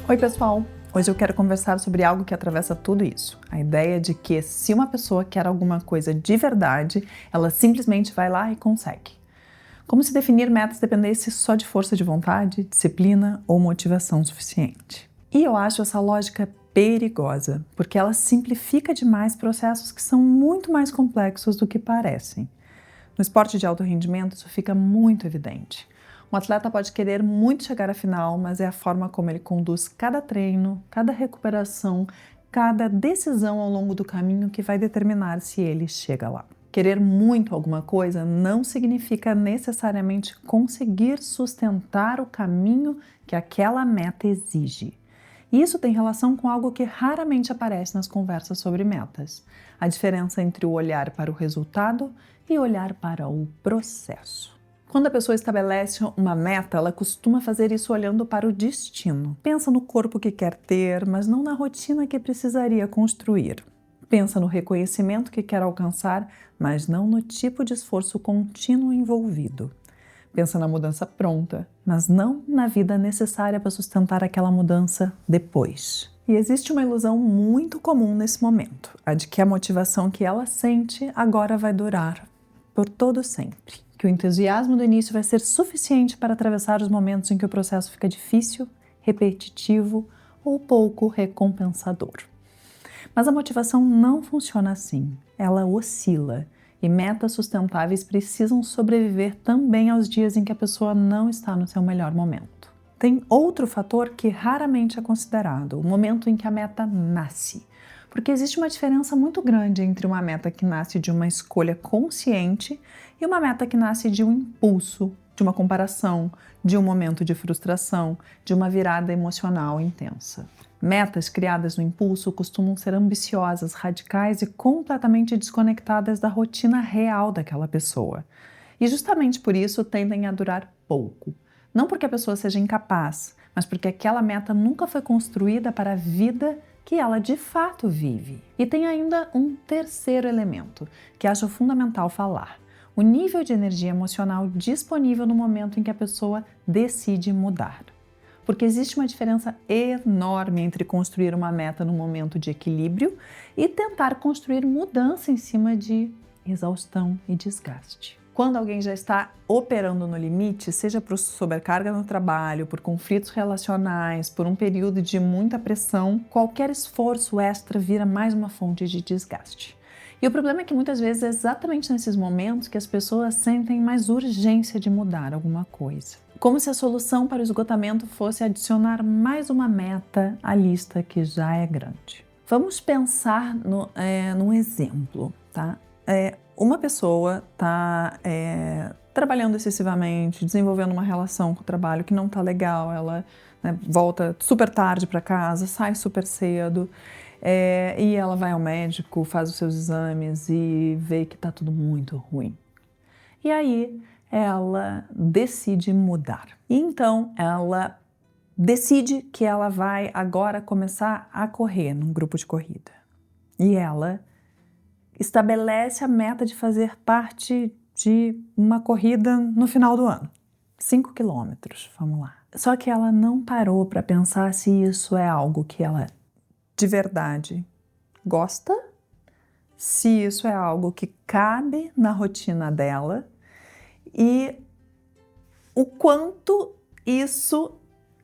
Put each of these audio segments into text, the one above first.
Oi pessoal, hoje eu quero conversar sobre algo que atravessa tudo isso. A ideia de que se uma pessoa quer alguma coisa de verdade, ela simplesmente vai lá e consegue. Como se definir metas dependesse só de força de vontade, disciplina ou motivação suficiente. E eu acho essa lógica perigosa, porque ela simplifica demais processos que são muito mais complexos do que parecem. No esporte de alto rendimento, isso fica muito evidente. Um atleta pode querer muito chegar à final, mas é a forma como ele conduz cada treino, cada recuperação, cada decisão ao longo do caminho que vai determinar se ele chega lá. Querer muito alguma coisa não significa necessariamente conseguir sustentar o caminho que aquela meta exige. E isso tem relação com algo que raramente aparece nas conversas sobre metas: a diferença entre o olhar para o resultado e olhar para o processo. Quando a pessoa estabelece uma meta, ela costuma fazer isso olhando para o destino. Pensa no corpo que quer ter, mas não na rotina que precisaria construir. Pensa no reconhecimento que quer alcançar, mas não no tipo de esforço contínuo envolvido. Pensa na mudança pronta, mas não na vida necessária para sustentar aquela mudança depois. E existe uma ilusão muito comum nesse momento, a de que a motivação que ela sente agora vai durar por todo sempre. Que o entusiasmo do início vai ser suficiente para atravessar os momentos em que o processo fica difícil, repetitivo ou pouco recompensador. Mas a motivação não funciona assim, ela oscila. E metas sustentáveis precisam sobreviver também aos dias em que a pessoa não está no seu melhor momento. Tem outro fator que raramente é considerado, o momento em que a meta nasce. Porque existe uma diferença muito grande entre uma meta que nasce de uma escolha consciente e uma meta que nasce de um impulso, de uma comparação, de um momento de frustração, de uma virada emocional intensa. Metas criadas no impulso costumam ser ambiciosas, radicais e completamente desconectadas da rotina real daquela pessoa. E justamente por isso tendem a durar pouco. Não porque a pessoa seja incapaz, mas porque aquela meta nunca foi construída para a vida que ela de fato vive. E tem ainda um terceiro elemento que acho fundamental falar: o nível de energia emocional disponível no momento em que a pessoa decide mudar. Porque existe uma diferença enorme entre construir uma meta num momento de equilíbrio e tentar construir mudança em cima de exaustão e desgaste. Quando alguém já está operando no limite, seja por sobrecarga no trabalho, por conflitos relacionais, por um período de muita pressão, qualquer esforço extra vira mais uma fonte de desgaste. E o problema é que muitas vezes é exatamente nesses momentos que as pessoas sentem mais urgência de mudar alguma coisa. Como se a solução para o esgotamento fosse adicionar mais uma meta à lista que já é grande. Vamos pensar num exemplo, tá? Uma pessoa está trabalhando excessivamente, desenvolvendo uma relação com o trabalho que não está legal, ela volta super tarde para casa, sai super cedo, e ela vai ao médico, faz os seus exames e vê que está tudo muito ruim. E aí ela decide mudar. E então ela decide que ela vai agora começar a correr num grupo de corrida. E ela estabelece a meta de fazer parte de uma corrida no final do ano. 5 quilômetros, vamos lá. Só que ela não parou para pensar se isso é algo que ela de verdade gosta, se isso é algo que cabe na rotina dela e o quanto isso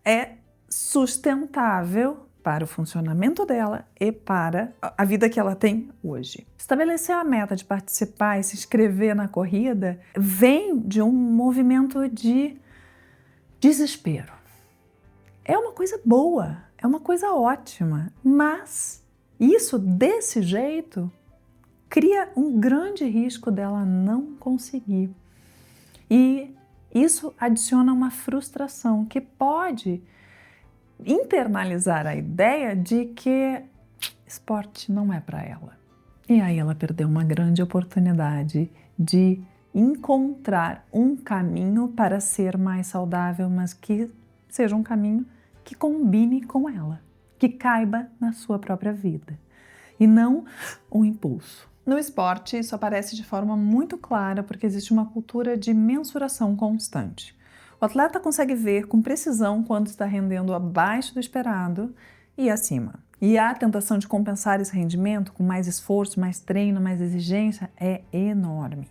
é sustentável para o funcionamento dela e para a vida que ela tem hoje. Estabelecer a meta de participar e se inscrever na corrida vem de um movimento de desespero. É uma coisa boa, é uma coisa ótima, mas isso desse jeito cria um grande risco dela não conseguir. E isso adiciona uma frustração que pode internalizar a ideia de que esporte não é para ela. E aí ela perdeu uma grande oportunidade de encontrar um caminho para ser mais saudável, mas que seja um caminho que combine com ela, que caiba na sua própria vida, e não um impulso. No esporte, isso aparece de forma muito clara porque existe uma cultura de mensuração constante. O atleta consegue ver com precisão quando está rendendo abaixo do esperado e acima. E a tentação de compensar esse rendimento com mais esforço, mais treino, mais exigência é enorme.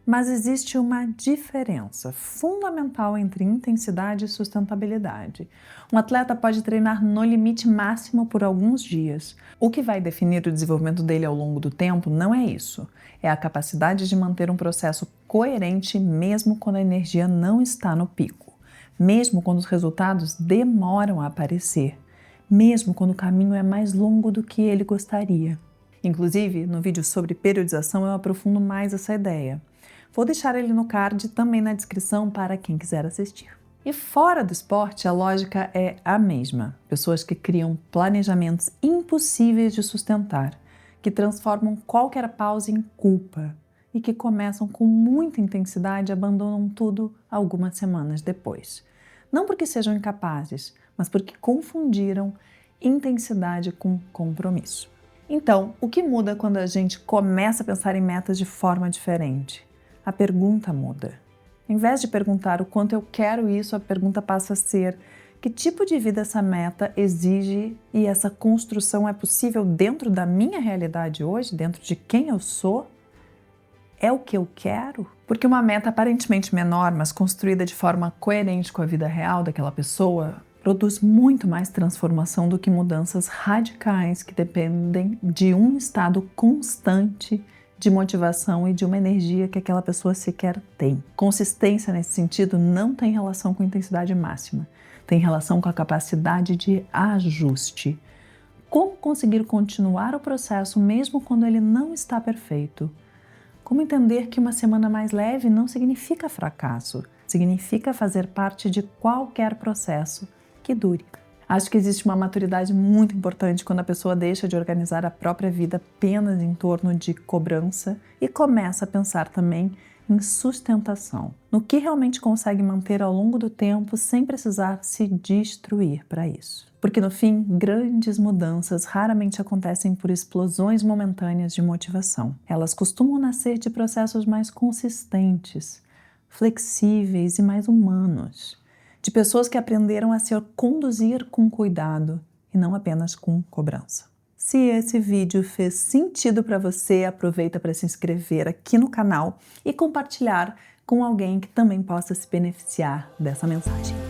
Mas existe uma diferença fundamental entre intensidade e sustentabilidade. Um atleta pode treinar no limite máximo por alguns dias. O que vai definir o desenvolvimento dele ao longo do tempo não é isso. É a capacidade de manter um processo coerente mesmo quando a energia não está no pico, mesmo quando os resultados demoram a aparecer, mesmo quando o caminho é mais longo do que ele gostaria. Inclusive, no vídeo sobre periodização eu aprofundo mais essa ideia. Vou deixar ele no card e também na descrição para quem quiser assistir. E fora do esporte, a lógica é a mesma. Pessoas que criam planejamentos impossíveis de sustentar, que transformam qualquer pausa em culpa e que começam com muita intensidade e abandonam tudo algumas semanas depois. Não porque sejam incapazes, mas porque confundiram intensidade com compromisso. Então, o que muda quando a gente começa a pensar em metas de forma diferente? A pergunta muda. Em vez de perguntar o quanto eu quero isso, a pergunta passa a ser: que tipo de vida essa meta exige e essa construção é possível dentro da minha realidade hoje, dentro de quem eu sou? É o que eu quero? Porque uma meta aparentemente menor, mas construída de forma coerente com a vida real daquela pessoa, produz muito mais transformação do que mudanças radicais que dependem de um estado constante de motivação e de uma energia que aquela pessoa sequer tem. Consistência nesse sentido não tem relação com intensidade máxima, tem relação com a capacidade de ajuste. Como conseguir continuar o processo mesmo quando ele não está perfeito? Como entender que uma semana mais leve não significa fracasso, significa fazer parte de qualquer processo que dure. Acho que existe uma maturidade muito importante quando a pessoa deixa de organizar a própria vida apenas em torno de cobrança e começa a pensar também em sustentação, no que realmente consegue manter ao longo do tempo sem precisar se destruir para isso. Porque no fim, grandes mudanças raramente acontecem por explosões momentâneas de motivação. Elas costumam nascer de processos mais consistentes, flexíveis e mais humanos. De pessoas que aprenderam a se conduzir com cuidado e não apenas com cobrança. Se esse vídeo fez sentido para você, aproveita para se inscrever aqui no canal e compartilhar com alguém que também possa se beneficiar dessa mensagem.